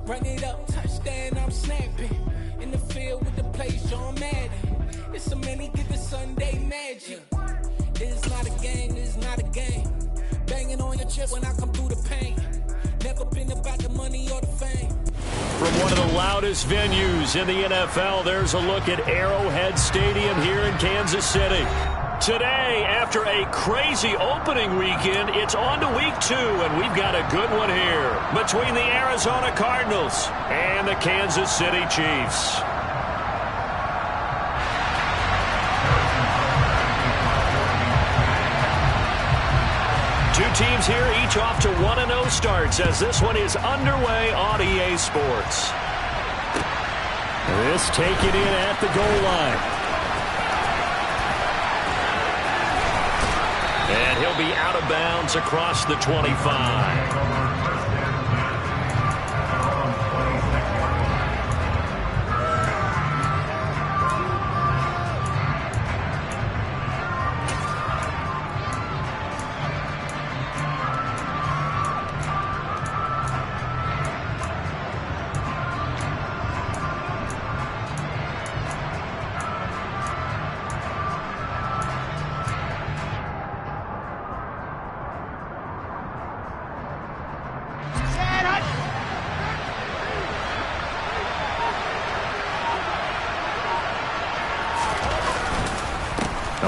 Run it up, touchdown, I'm snapping. In the field with the play, Sean Madden. It's so many, get the Sunday magic. It's not a game, it's not a game. Banging on your chest when I come through the pain. Never been about the money or the fame. From one of the loudest venues in the NFL, there's a look at Arrowhead Stadium here in Kansas City. Today, after a crazy opening weekend, it's on to week 2, and we've got a good one here between the Arizona Cardinals and the Kansas City Chiefs. Two teams here, each off to 1-0 starts as this one is underway on EA Sports. This taken in at the goal line. And he'll be out of bounds across the 25.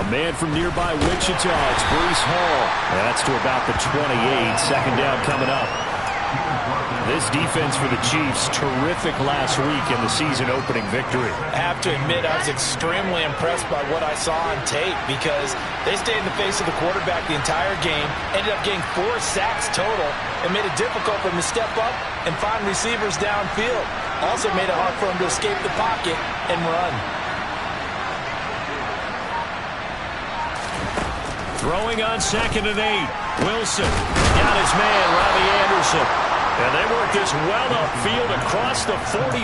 Man from nearby Wichita, it's Breece Hall. That's to about the 28. Second down coming up. This defense for the Chiefs, terrific last week in the season-opening victory. I have to admit, I was extremely impressed by what I saw on tape because they stayed in the face of the quarterback the entire game, ended up getting 4 sacks total, and made it difficult for him to step up and find receivers downfield. Also made it hard for him to escape the pocket and run. Throwing on 2nd and 8. Wilson got his man, Robbie Anderson. And they work this well upfield across the 45.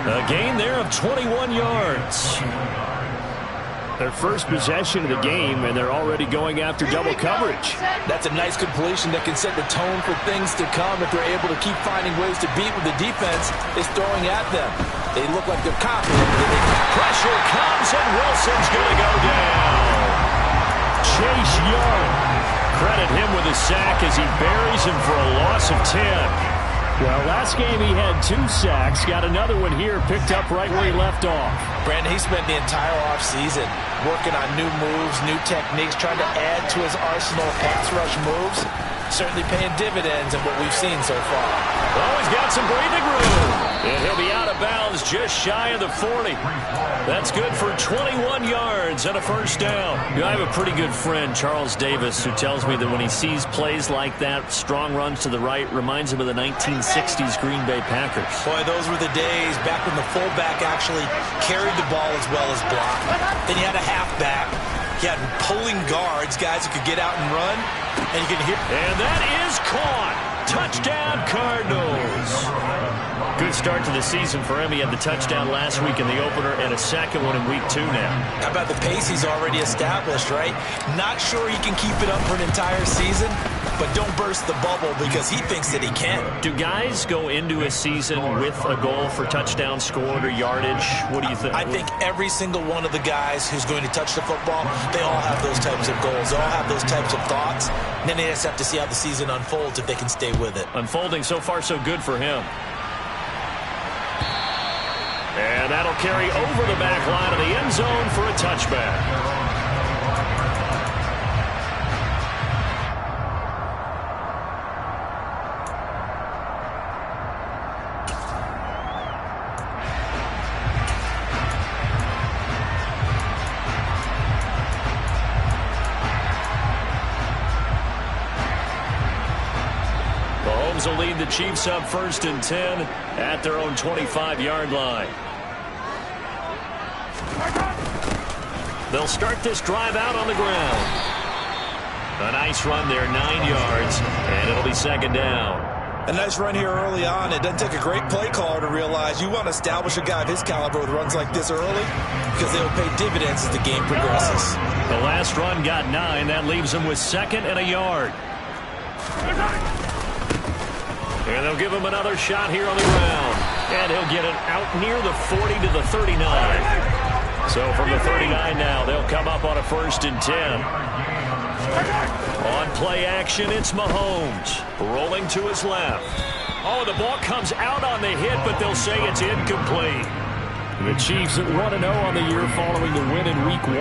A gain there of 21 yards. Their first possession of the game, and they're already going after double coverage. That's a nice completion that can set the tone for things to come if they're able to keep finding ways to beat what the defense is throwing at them. They look like they're confident. Pressure comes, and Wilson's going to go down. Chase Young, credit him with a sack as he buries him for a loss of 10. Well, last game he had 2 sacks. Got another one here, picked up right where he left off. Brandon, he spent the entire offseason working on new moves, new techniques, trying to add to his arsenal of pass rush moves. Certainly paying dividends in what we've seen so far. Oh, he's got some breathing room. And he'll be out of bounds just shy of the 40. That's good for 21 yards and a first down. I have a pretty good friend, Charles Davis, who tells me that when he sees plays like that, strong runs to the right, reminds him of the 1960s Green Bay Packers. Boy, those were the days back when the fullback actually carried the ball as well as blocked. Then you had a halfback. He had pulling guards, guys who could get out and run. And you can hear. And that is caught. Touchdown, Cardinals. Good start to the season for him. He had the touchdown last week in the opener and a second one in week 2 now. How about the pace he's already established, right? Not sure he can keep it up for an entire season, but don't burst the bubble because he thinks that he can. Do guys go into a season with a goal for touchdown scored or yardage? What do you think? I think every single one of the guys who's going to touch the football, they all have those types of goals. They all have those types of thoughts. And then they just have to see how the season unfolds if they can stay with it. Unfolding so far so good for him. And that'll carry over the back line of the end zone for a touchback. Mahomes will lead the Chiefs up 1st and 10 at their own 25-yard line. They'll start this drive out on the ground. A nice run there, 9 yards, and it'll be 2nd down. A nice run here early on. It doesn't take a great play caller to realize you want to establish a guy of his caliber with runs like this early because they will pay dividends as the game progresses. The last run got 9. That leaves him with 2nd and a yard. And they'll give him another shot here on the ground. And he'll get it out near the 40 to the 39. So from the 39 now, they'll come up on a 1st and 10. On play action, it's Mahomes. Rolling to his left. Oh, the ball comes out on the hit, but they'll say it's incomplete. The Chiefs at 1-0 on the year following the win in Week 1.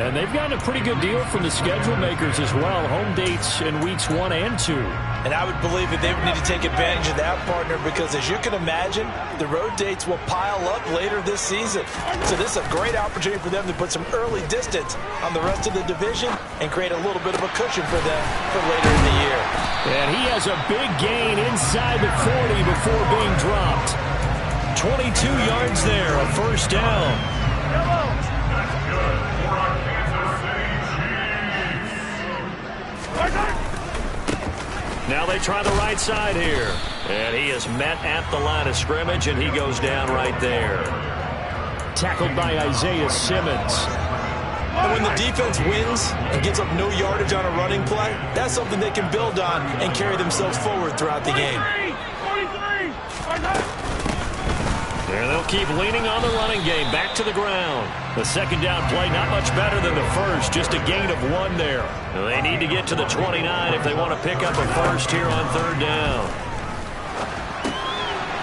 And they've gotten a pretty good deal from the schedule makers as well. Home dates in Weeks 1 and 2. And I would believe that they would need to take advantage of that, partner, because as you can imagine, the road dates will pile up later this season. So this is a great opportunity for them to put some early distance on the rest of the division and create a little bit of a cushion for them for later in the year. And he has a big gain inside the 40 before being dropped. 22 yards there, a 1st down. Now they try the right side here. And he is met at the line of scrimmage, and he goes down right there. Tackled by Isaiah Simmons. And when the defense wins and gives up no yardage on a running play, that's something they can build on and carry themselves forward throughout the game. And they'll keep leaning on the running game. Back to the ground. The 2nd down play, not much better than the first. Just a gain of 1 there. They need to get to the 29 if they want to pick up a 1st here on 3rd down.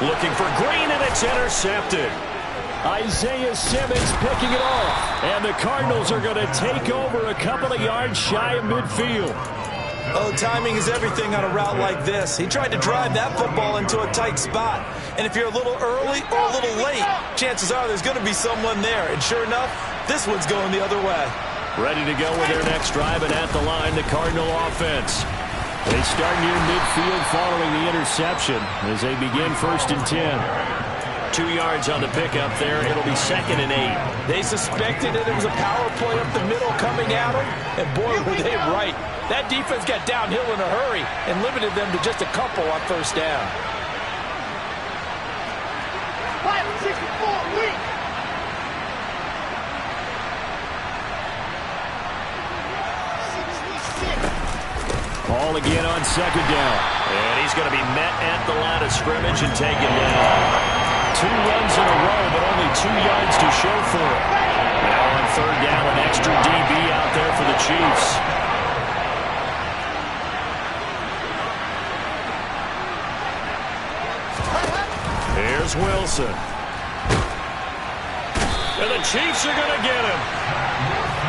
Looking for Green, and it's intercepted. Isaiah Simmons picking it off. And the Cardinals are going to take over a couple of yards shy of midfield. Oh, timing is everything on a route like this. He tried to drive that football into a tight spot. And if you're a little early or a little late, chances are there's going to be someone there. And sure enough, this one's going the other way. Ready to go with their next drive, and at the line, the Cardinal offense. They start near midfield following the interception as they begin 1st and 10. 2 yards on the pickup there. It'll be 2nd and 8. They suspected that it was a power play up the middle coming at them, and boy, were they right. That defense got downhill in a hurry and limited them to just a couple on 1st down. 5-6-4, weak. Ball again on 2nd down. And he's going to be met at the line of scrimmage and taken down. 2 runs in a row, but only 2 yards to show for it. Now on 3rd down, an extra DB out there for the Chiefs. Here's Wilson. And the Chiefs are going to get him.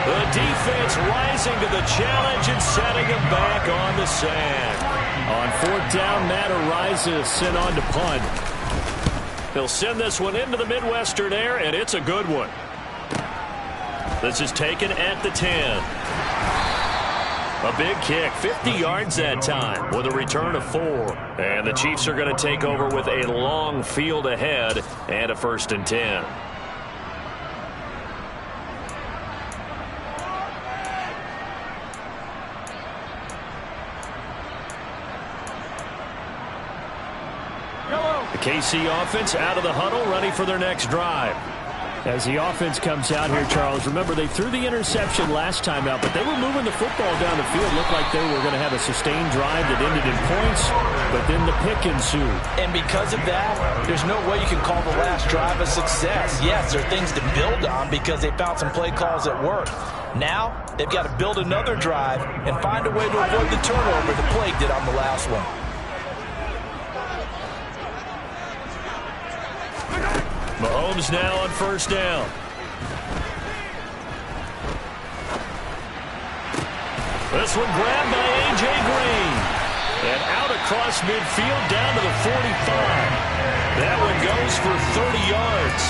The defense rising to the challenge and setting him back on the sand. On 4th down, Matt Araiza sent on to punt. He'll send this one into the Midwestern air, and it's a good one. This is taken at the 10. A big kick, 50 yards that time with a return of 4. And the Chiefs are going to take over with a long field ahead and a 1st and 10. The KC offense out of the huddle, ready for their next drive. As the offense comes out here, Charles, remember they threw the interception last time out, but they were moving the football down the field. Looked like they were going to have a sustained drive that ended in points, but then the pick ensued. And because of that, there's no way you can call the last drive a success. Yes, there are things to build on because they found some play calls that work. Now, they've got to build another drive and find a way to avoid the turnover the play did on the last one. Mahomes now on 1st down. This one grabbed by A.J. Green. And out across midfield down to the 45. That one goes for 30 yards.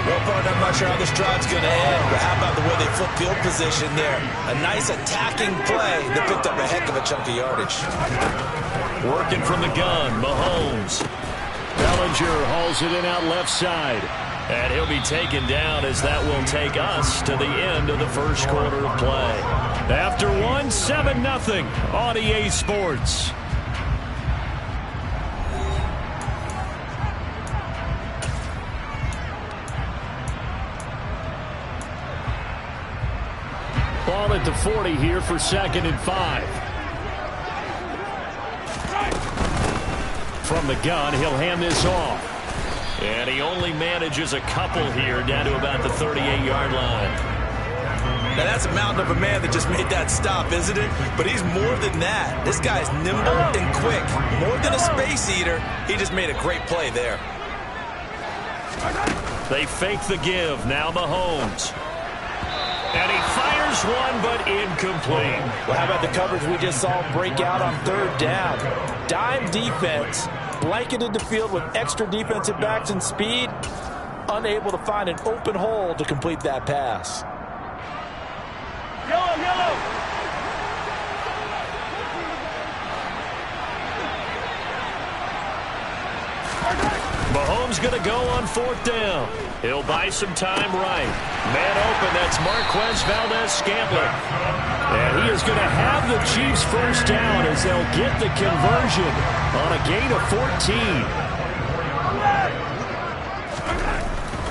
Well, partner, I'm not sure how this drive's going to end, but how about the way they flip field position there? A nice attacking play that picked up a heck of a chunk of yardage. Working from the gun, Mahomes. Bellinger hauls it in out left side. And he'll be taken down as that will take us to the end of the 1st quarter of play. After 1, 7-0 on EA Sports. Ball at the 40 here for 2nd and 5. From the gun, he'll hand this off. And he only manages a couple here down to about the 38-yard line. Now, that's a mountain of a man that just made that stop, isn't it? But he's more than that. This guy's nimble and quick. More than a space eater, he just made a great play there. They fake the give. Now Mahomes. And he fires one, but incomplete. Well, how about the coverage we just saw break out on third down? Dime defense, blanketed the field with extra defensive backs and speed, unable to find an open hole to complete that pass. Yellow, yellow. Mahomes going to go on fourth down. He'll buy some time right. Man open, that's Marquez Valdes-Scantling. And he is going to have the Chiefs first down as they'll get the conversion on a gain of 14.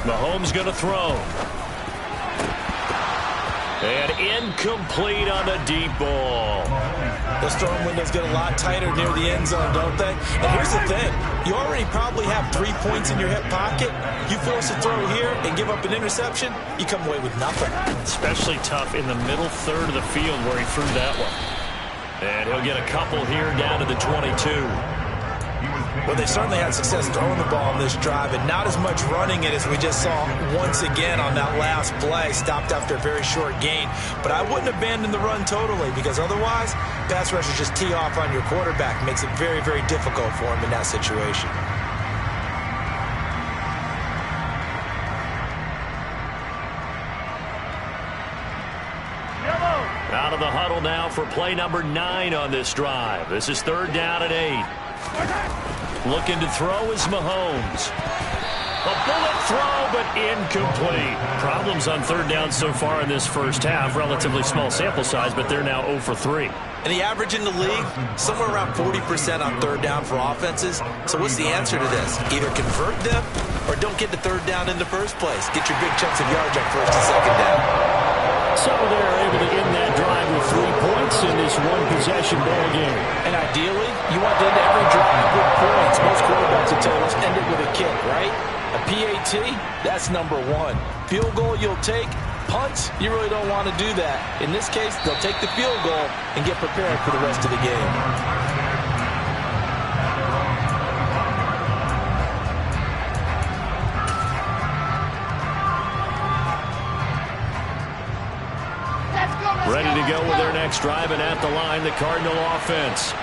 Mahomes going to throw. And incomplete on the deep ball. Those throwing windows get a lot tighter near the end zone, don't they? And here's the thing. You already probably have 3 points in your hip pocket. You force a throw here and give up an interception, you come away with nothing. Especially tough in the middle third of the field where he threw that one. And he'll get a couple here down to the 22. Well, they certainly had success throwing the ball on this drive, and not as much running it as we just saw once again on that last play. Stopped after a very short gain. But I wouldn't abandon the run totally, because otherwise, pass rushers just tee off on your quarterback. Makes it very, very difficult for him in that situation. Out of the huddle now for play number 9 on this drive. This is third down and 8. Looking to throw is Mahomes. A bullet throw, but incomplete. Problems on third down so far in this first half. Relatively small sample size, but they're now 0 for 3. And the average in the league, somewhere around 40% on third down for offenses. So what's the answer to this? Either convert them or don't get the third down in the first place. Get your big chunks of yards on first and second down. So they're able to end that drive with 3 points in this one-possession ball game. And ideally, you want to end every drive with points. Most quarterbacks will tell us end it with a kick, right? A PAT, that's number 1. Field goal you'll take. Punts, you really don't want to do that. In this case, they'll take the field goal and get prepared for the rest of the game. Ready to go with their next drive, and at the line, the Cardinal offense.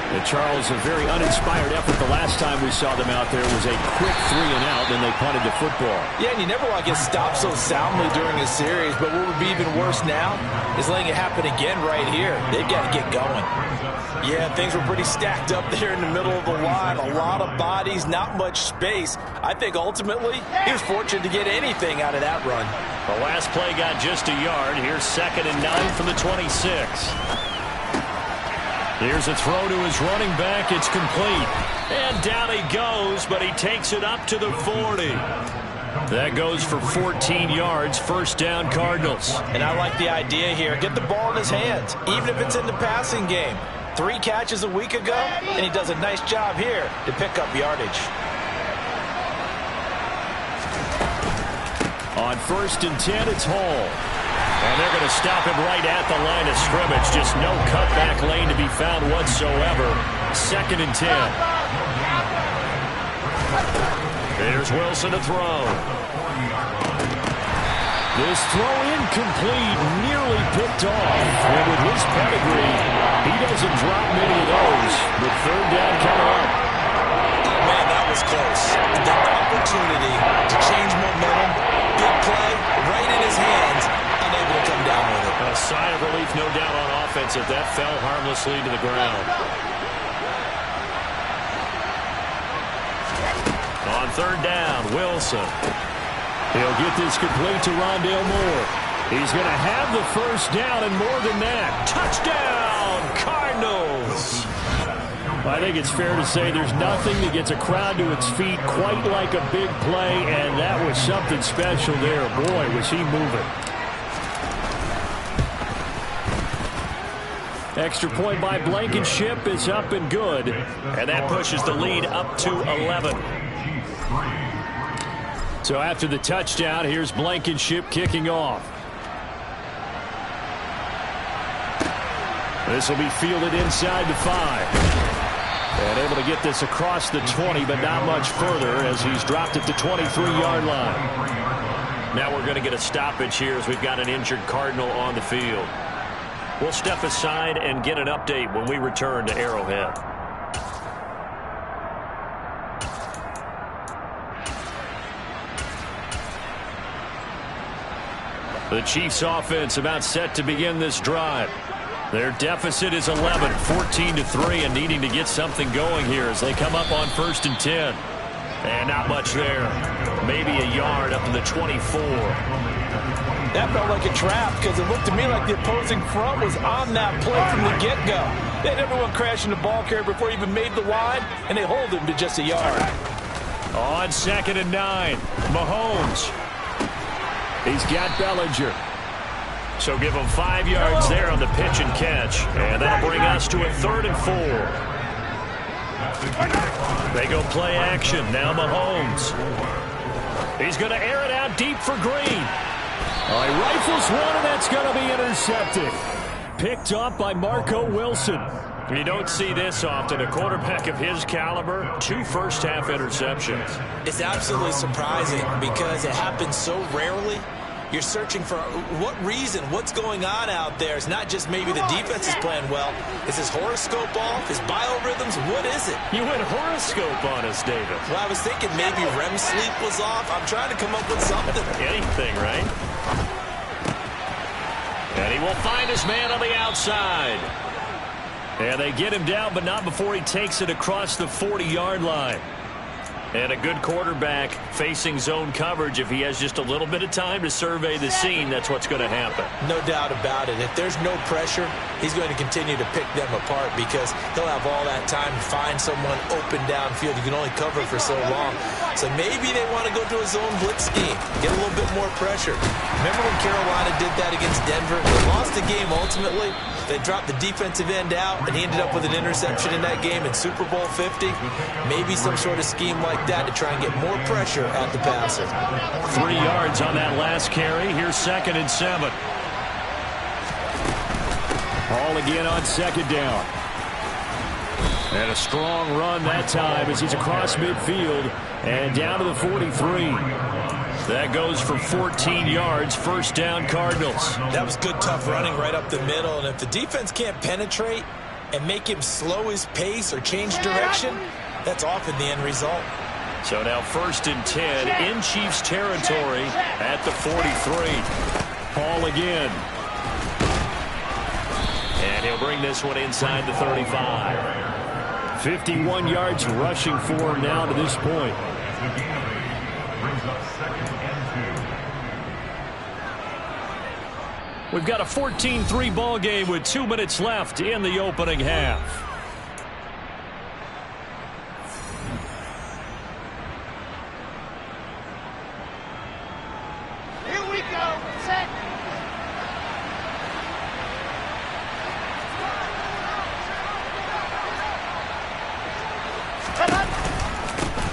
And Charles, a very uninspired effort the last time we saw them out there was a quick 3 and out, then they punted the football. Yeah, and you never want to get stopped so soundly during a series, but what would be even worse now is letting it happen again right here. They've got to get going. Yeah, things were pretty stacked up there in the middle of the line. A lot of bodies, not much space. I think ultimately he was fortunate to get anything out of that run. The last play got just a yard. Here's 2nd and 9 from the 26. Here's a throw to his running back. It's complete. And down he goes, but he takes it up to the 40. That goes for 14 yards. First down, Cardinals. And I like the idea here. Get the ball in his hands, even if it's in the passing game. 3 catches a week ago, and he does a nice job here to pick up yardage. On 1st and 10, it's Hall. And they're going to stop him right at the line of scrimmage. Just no cutback lane to be found whatsoever. 2nd and 10. There's Wilson to throw. This throw incomplete, nearly picked off. And with his pedigree, he doesn't drop many of those. But third down coming up. Man, that was close. The opportunity to change momentum, big play, right in his hands, unable to come down with it. A sigh of relief, no doubt, on offense if that fell harmlessly to the ground. On third down, Wilson. He'll get this complete to Rondale Moore. He's going to have the first down and more than that. Touchdown, Cardinals! I think it's fair to say there's nothing that gets a crowd to its feet quite like a big play, and that was something special there. Boy, was he moving. Extra point by Blankenship is up and good. And that pushes the lead up to 11. So after the touchdown, here's Blankenship kicking off. This will be fielded inside the 5. And able to get this across the 20, but not much further as he's dropped it to 23-yard line. Now we're going to get a stoppage here as we've got an injured Cardinal on the field. We'll step aside and get an update when we return to Arrowhead. The Chiefs offense about set to begin this drive. Their deficit is 11, 14-3, and needing to get something going here as they come up on 1st and 10. And not much there. Maybe a yard up to the 24. That felt like a trap because it looked to me like the opposing front was on that play from the get-go. They had everyone crashing the ball carrier before he even made the line, and they hold him to just a yard. On 2nd and 9, Mahomes. He's got Bellinger. So give him 5 yards there on the pitch and catch. And that'll bring us to a 3rd and 4. They go play action. Now Mahomes. He's going to air it out deep for Green. All right, rifles one, and that's going to be intercepted. Picked up by Marco Wilson. You don't see this often. A quarterback of his caliber, 2 first-half interceptions. It's absolutely surprising because it happens so rarely. You're searching for what reason, what's going on out there. It's not just maybe the defense is playing well. Is his horoscope off? His biorhythms? What is it? You went horoscope on us, David. Well, I was thinking maybe REM sleep was off. I'm trying to come up with something. Anything, right? And he will find his man on the outside. And they get him down, but not before he takes it across the 40-yard line. And a good quarterback facing zone coverage, if he has just a little bit of time to survey the scene, that's what's going to happen. No doubt about it. If there's no pressure, he's going to continue to pick them apart because he'll have all that time to find someone open downfield. You can only cover for so long. So maybe they want to go to a zone blitz scheme, get a little bit more pressure. Remember when Carolina did that against Denver? They lost the game ultimately. They dropped the defensive end out, and he ended up with an interception in that game in Super Bowl 50. Maybe some sort of scheme like that to try and get more pressure at the passer. 3 yards on that last carry. Here's 2nd and 7. Hall again on 2nd down. And a strong run that time as he's across midfield and down to the 43. That goes for 14 yards, 1st down Cardinals. That was good, tough running right up the middle. And if the defense can't penetrate and make him slow his pace or change direction, that's often the end result. So now 1st and 10 in Chiefs territory at the 43. Hall again. And he'll bring this one inside the 35. 51 yards rushing for him now to this point. We've got a 14-3 ball game with 2 minutes left in the opening half. Here we go. Set.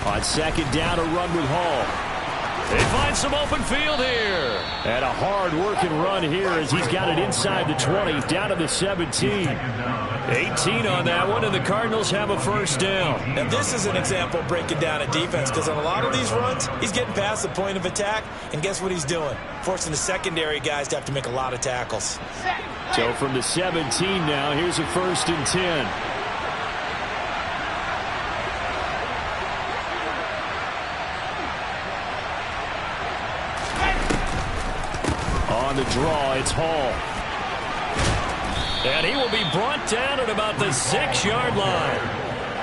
On 2nd down, a run with Hall. They find some open field here. And a hard-working run here as he's got it inside the 20, down to the 17. 18 on that one, and the Cardinals have a 1st down. Now, this is an example of breaking down a defense because on a lot of these runs, he's getting past the point of attack, and guess what he's doing? Forcing the secondary guys to have to make a lot of tackles. So from the 17 now, here's a 1st and 10. On the draw, it's Hall. And he will be brought down at about the 6-yard line.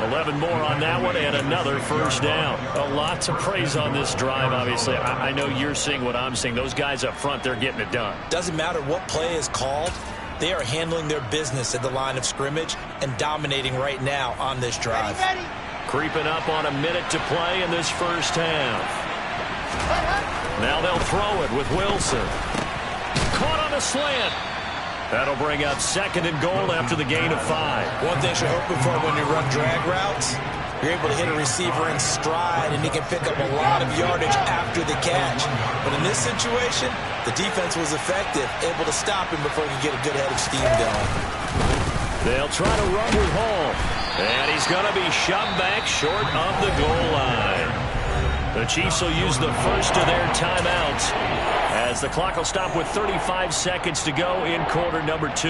11 more on that one and another 1st down. A lot to praise on this drive, obviously. I know you're seeing what I'm seeing. Those guys up front, they're getting it done. Doesn't matter what play is called. They are handling their business at the line of scrimmage and dominating right now on this drive. Creeping up on a minute to play in this 1st half. Now they'll throw it with Wilson. Caught on a slant. That'll bring up 2nd and goal after the gain of 5. One thing you're hoping for when you run drag routes, you're able to hit a receiver in stride, and he can pick up a lot of yardage after the catch. But in this situation, the defense was effective, able to stop him before he could get a good head of steam going. They'll try to run with Hall. And he's going to be shoved back short of the goal line. The Chiefs will use the first of their timeouts as the clock will stop with 35 seconds to go in quarter number 2.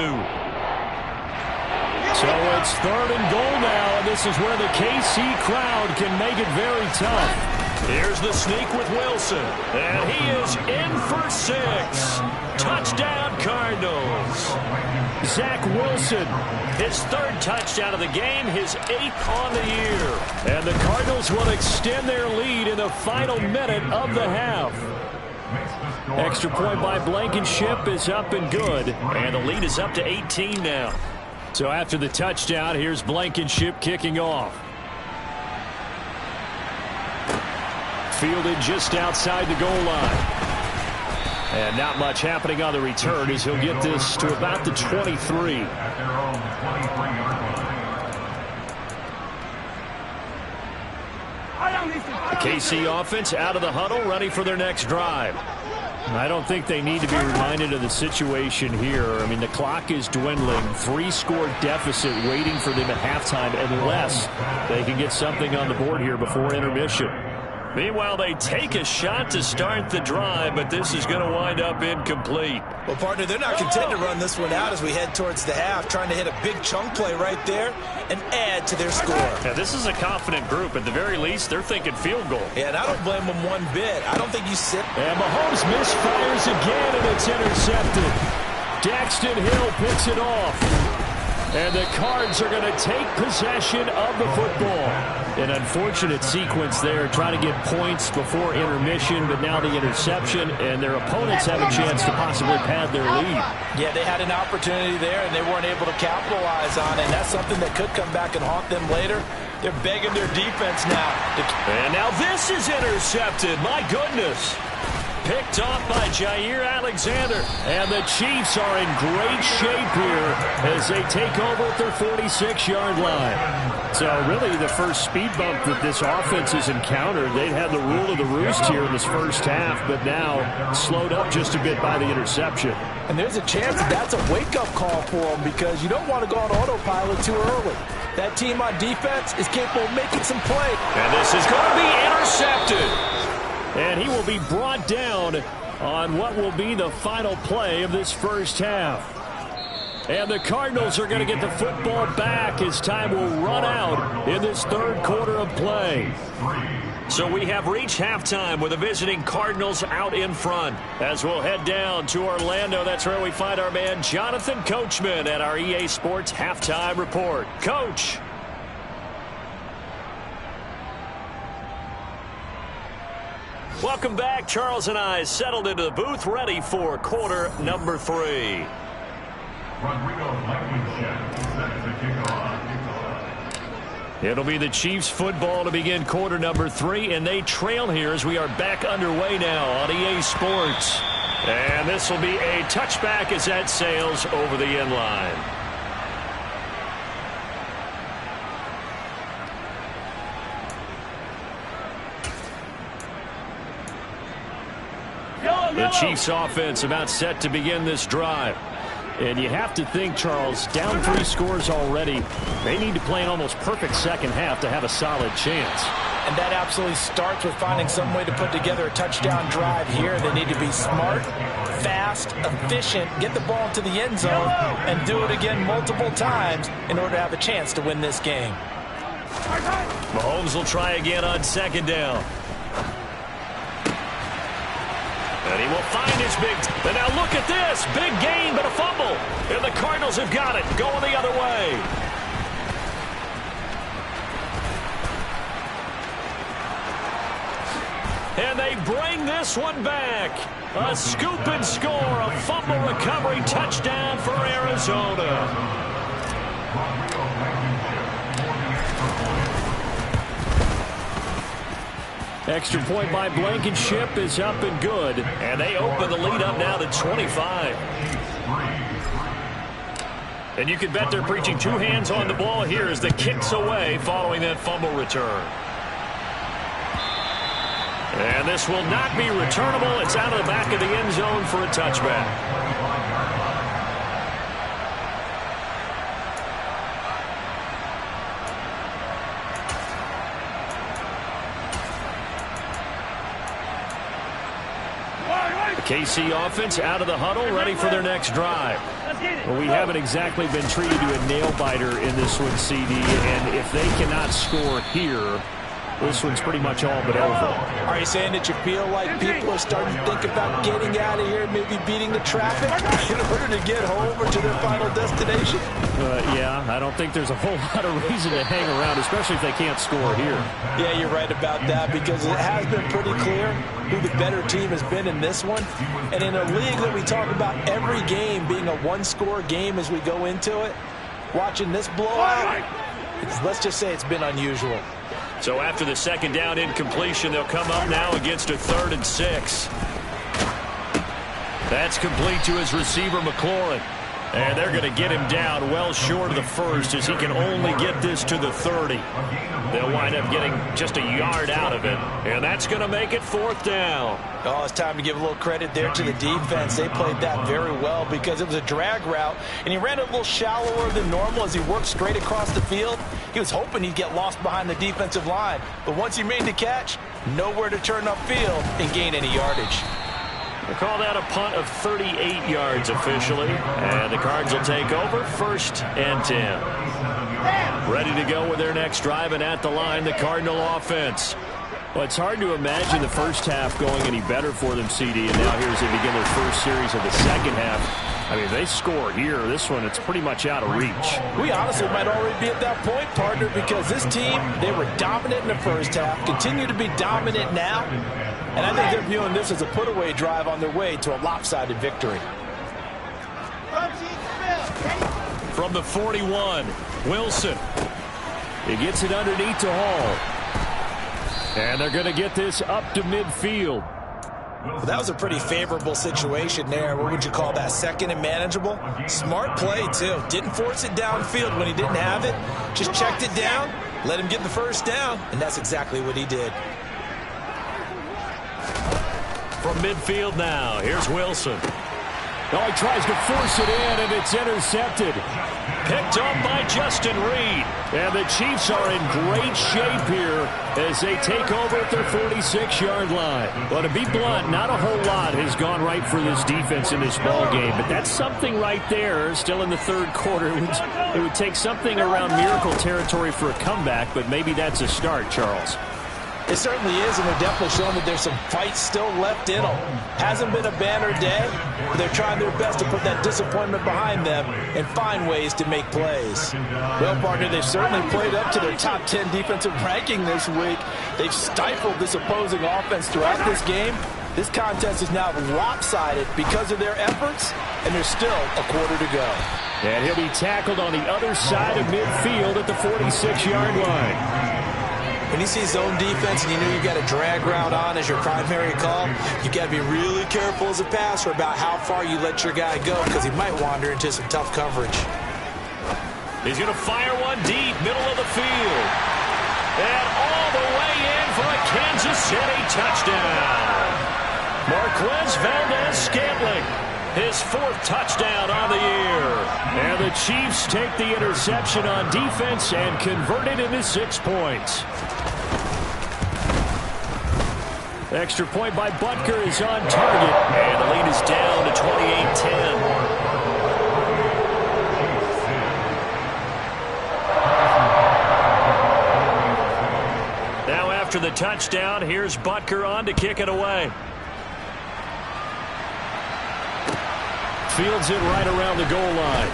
So it's 3rd and goal now, and this is where the KC crowd can make it very tough. Here's the sneak with Wilson, and he is in for 6. Touchdown, Cardinals. Zach Wilson, his 3rd touchdown of the game, his 8th on the year. And the Cardinals will extend their lead in the final minute of the half. Extra point by Blankenship is up and good, and the lead is up to 18 now. So after the touchdown, here's Blankenship kicking off. Fielded just outside the goal line. And not much happening on the return as he'll get this to about the 23. The KC offense out of the huddle, ready for their next drive. I don't think they need to be reminded of the situation here. I mean, the clock is dwindling. 3-score deficit waiting for them at halftime unless they can get something on the board here before intermission. Meanwhile, they take a shot to start the drive, but this is going to wind up incomplete. Well, partner, they're not content to run this one out as we head towards the half, trying to hit a big chunk play right there and add to their score. Yeah, this is a confident group. At the very least, they're thinking field goal. Yeah, and I don't blame them one bit. I don't think you sit. And Mahomes misfires again, and it's intercepted. Daxton Hill picks it off. And the Cards are going to take possession of the football. An unfortunate sequence there, trying to get points before intermission, but now the interception, and their opponents have a chance to possibly pad their lead. Yeah, they had an opportunity there, and they weren't able to capitalize on it. And that's something that could come back and haunt them later. They're begging their defense now. And now this is intercepted. My goodness. Picked off by Jair Alexander. And the Chiefs are in great shape here as they take over at their 46-yard line. So really the first speed bump that this offense has encountered. They'd had the rule of the roost here in this first half, but now slowed up just a bit by the interception. And there's a chance that that's a wake-up call for them because you don't want to go on autopilot too early. That team on defense is capable of making some play. And this is going to be intercepted. And he will be brought down on what will be the final play of this first half. And the Cardinals are going to get the football back as time will run out in this third quarter of play. So we have reached halftime with the visiting Cardinals out in front. As we'll head down to Orlando, that's where we find our man Jonathan Coachman at our EA Sports Halftime Report. Coach. Welcome back. Charles and I settled into the booth, ready for quarter number 3. It'll be the Chiefs football to begin quarter number 3, and they trail here as we are back underway now on EA Sports. And this will be a touchback as that sails over the end line. The Chiefs offense about set to begin this drive. And you have to think, Charles, down 3 scores already. They need to play an almost perfect second half to have a solid chance. And that absolutely starts with finding some way to put together a touchdown drive here. They need to be smart, fast, efficient, get the ball into the end zone, and do it again multiple times in order to have a chance to win this game. Mahomes will try again on second down. And he will find his big... And now look at this. Big gain, but a fumble. And the Cardinals have got it. Going the other way. And they bring this one back. A scoop and score. A fumble recovery touchdown for Arizona. Extra point by Blankenship is up and good. And they open the lead up now to 25. And you can bet they're preaching two hands on the ball here as the kick's away following that fumble return. And this will not be returnable. It's out of the back of the end zone for a touchback. KC offense out of the huddle, ready for their next drive. Well, we haven't exactly been treated to a nail-biter in this one, CD, and if they cannot score here, this one's pretty much all but over. Are you saying that you feel like people are starting to think about getting out of here, maybe beating the traffic in order to get home or to their final destination? Yeah, I don't think there's a whole lot of reason to hang around, especially if they can't score here. Yeah, you're right about that, because it has been pretty clear who the better team has been in this one. And in a league that we talk about every game being a one-score game as we go into it, watching this blowout, let's just say it's been unusual. So after the second down incompletion, they'll come up now against a 3rd and 6. That's complete to his receiver, McLaurin. And they're going to get him down well short of the first as he can only get this to the 30. They'll wind up getting just a yard out of it. And that's going to make it 4th down. Oh, it's time to give a little credit there to the defense. They played that very well because it was a drag route, and he ran a little shallower than normal as he worked straight across the field. He was hoping he'd get lost behind the defensive line. But once he made the catch, nowhere to turn upfield and gain any yardage. They call that a punt of 38 yards officially. And the Cards will take over 1st and 10. Ready to go with their next drive, and at the line, the Cardinal offense. Well, it's hard to imagine the first half going any better for them, CD, and now here as they begin their first series of the second half. I mean, if they score here, this one, it's pretty much out of reach. We honestly might already be at that point, partner, because this team, they were dominant in the first half, continue to be dominant now, and I think they're viewing this as a put-away drive on their way to a lopsided victory. From the 41, Wilson. He gets it underneath to Hall. And they're going to get this up to midfield. Well, that was a pretty favorable situation there. What would you call that? 2nd and manageable? Smart play, too. Didn't force it downfield when he didn't have it. Just checked it down, let him get the first down, and that's exactly what he did. From midfield now, here's Wilson. Oh, he tries to force it in, and it's intercepted. Picked up by Justin Reed. And the Chiefs are in great shape here as they take over at their 46-yard line. Well, to be blunt, not a whole lot has gone right for this defense in this ball game, but that's something right there. Still in the 3rd quarter. It would take something around miracle territory for a comeback, but maybe that's a start, Charles. It certainly is, and they're definitely showing that there's some fight still left in them. Hasn't been a banner day, but they're trying their best to put that disappointment behind them and find ways to make plays. Well, partner, they've certainly played up to their top 10 defensive ranking this week. They've stifled this opposing offense throughout this game. This contest is now lopsided because of their efforts, and there's still a quarter to go. And he'll be tackled on the other side of midfield at the 46-yard line. When you see zone defense and you know you've got a drag route on as your primary call, you've got to be really careful as a passer about how far you let your guy go because he might wander into some tough coverage. He's going to fire one deep, middle of the field. And all the way in for a Kansas City touchdown. Marquez Valdez-Scantling, his 4th touchdown on the year. And the Chiefs take the interception on defense and convert it into 6 points. Extra point by Butker is on target, and the lead is down to 28-10. Now after the touchdown, here's Butker on to kick it away. Fields it right around the goal line.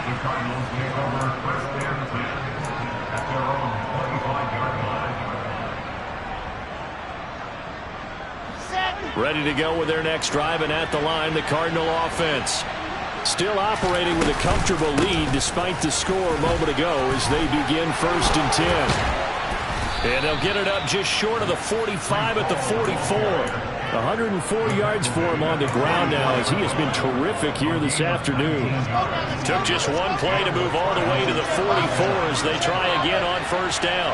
The Cardinals take over 1st and 10 at their own 45-yard line. Ready to go with their next drive, and at the line, the Cardinal offense. Still operating with a comfortable lead despite the score a moment ago as they begin 1st and 10. And they'll get it up just short of the 45 at the 44. 104 yards for him on the ground now as he has been terrific here this afternoon. Took just one play to move all the way to the 44 as they try again on first down.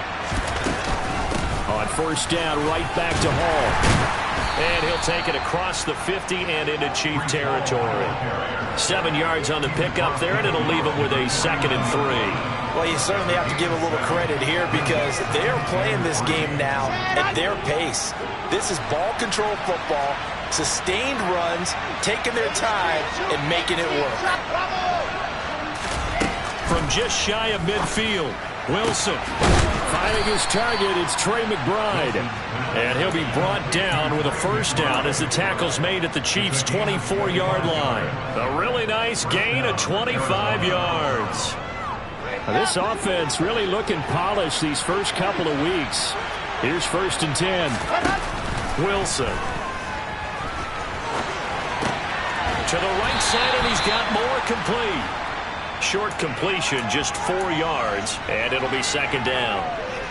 On first down, right back to Hall. And he'll take it across the 50 and into Chief territory. 7 yards on the pickup there, and it'll leave him with a 2nd and 3. Well, you certainly have to give a little credit here because they're playing this game now at their pace. This is ball control football, sustained runs, taking their time, and making it work. From just shy of midfield, Wilson finding his target. It's Trey McBride. And he'll be brought down with a first down as the tackle's made at the Chiefs' 24-yard line. A really nice gain of 25 yards. This offense really looking polished these first couple of weeks. Here's 1st and 10. Wilson. To the right side, and he's got more complete. Short completion, just 4 yards, and it'll be 2nd down.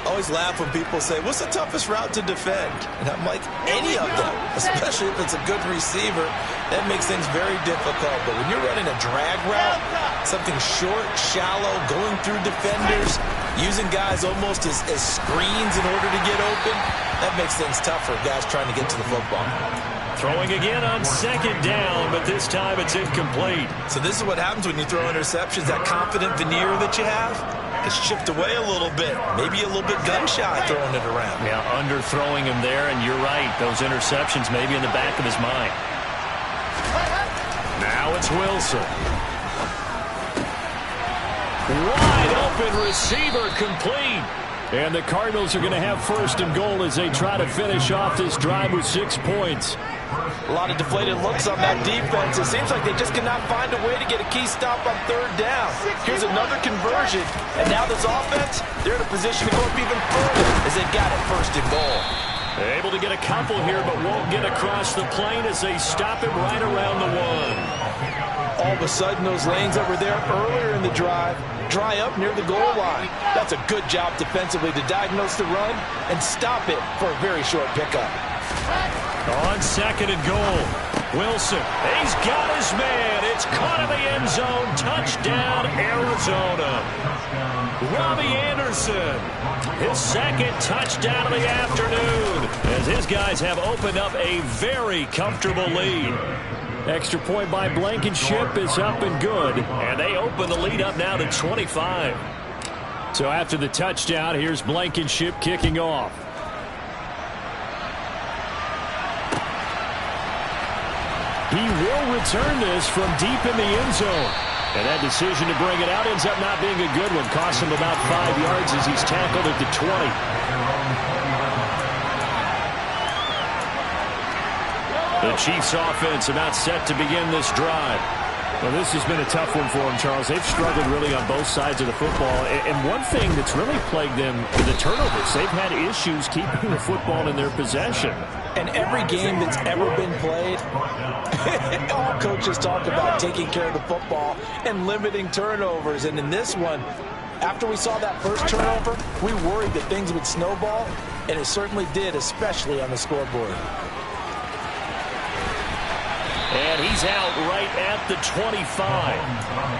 Always laugh when people say, what's the toughest route to defend? And I'm like, any of them, especially if it's a good receiver. That makes things very difficult. But when you're running a drag route, something short, shallow, going through defenders, using guys almost as screens in order to get open, that makes things tough for guys trying to get to the football. Throwing again on 2nd down, but this time it's incomplete. So this is what happens when you throw interceptions. That confident veneer that you have is chipped away a little bit. Maybe a little bit gun-shy throwing it around. Yeah, underthrowing him there, and you're right. Those interceptions may be in the back of his mind. Now it's Wilson. Wide open receiver complete. And the Cardinals are going to have 1st and goal as they try to finish off this drive with 6 points. A lot of deflated looks on that defense. It seems like they just cannot find a way to get a key stop on 3rd down. Here's another conversion, and now this offense, they're in a position to go up even further as they've got it 1st and goal. Able to get a couple here, but won't get across the plane as they stop him right around the 1. All of a sudden, those lanes that were there earlier in the drive dry up near the goal line. That's a good job defensively to diagnose the run and stop it for a very short pickup. On 2nd and goal, Wilson. He's got his man. It's caught in the end zone. Touchdown, Arizona. Robbie Anderson, his 2nd touchdown of the afternoon, as his guys have opened up a very comfortable lead. Extra point by Blankenship is up and good, and they open the lead up now to 25. So after the touchdown, here's Blankenship kicking off. He will return this from deep in the end zone. And that decision to bring it out ends up not being a good one. Costs him about 5 yards as he's tackled at the 20. The Chiefs offense about set to begin this drive. Well, this has been a tough one for them, Charles. They've struggled really on both sides of the football. And one thing that's really plagued them is the turnovers. They've had issues keeping the football in their possession. And every game that's ever been played, all coaches talk about taking care of the football and limiting turnovers. And in this one, after we saw that first turnover, we worried that things would snowball, and it certainly did, especially on the scoreboard. And he's out right at the 25.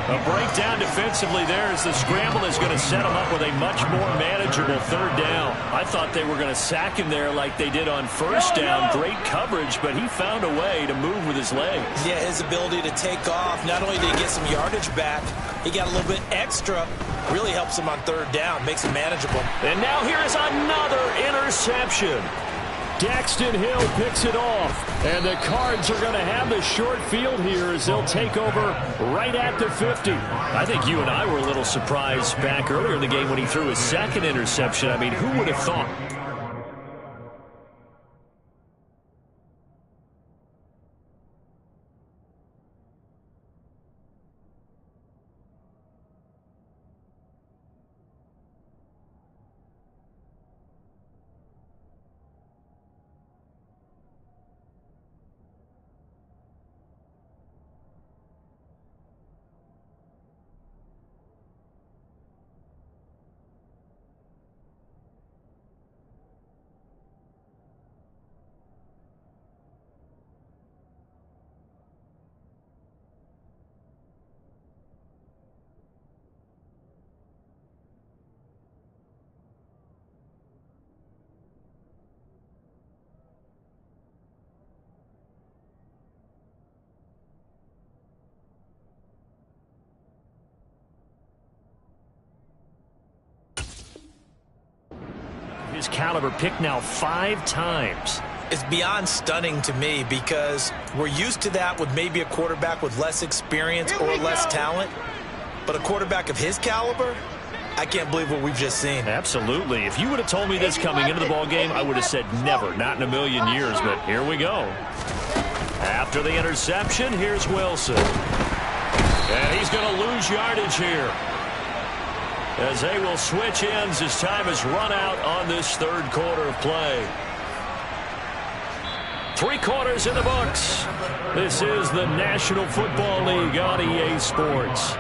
A breakdown defensively there as the scramble is going to set him up with a much more manageable 3rd down. I thought they were going to sack him there like they did on 1st down. Great coverage, but he found a way to move with his legs. Yeah, his ability to take off. Not only did he get some yardage back, he got a little bit extra. Really helps him on 3rd down, makes him manageable. And now here is another interception. Daxton Hill picks it off, and the Cards are going to have the short field here as they'll take over right at the 50. I think you and I were a little surprised back earlier in the game when he threw his 2nd interception. I mean, who would have thought? his caliber picked now 5 times. It's beyond stunning to me because we're used to that with maybe a quarterback with less experience or less talent. But a quarterback of his caliber, I can't believe what we've just seen. Absolutely. If you would have told me this coming into the ball game, I would have said never, not in a million years. But here we go. After the interception, here's Wilson. And he's going to lose yardage here, as they will switch ends as time has run out on this third quarter of play. 3 quarters in the books. This is the National Football League on EA Sports.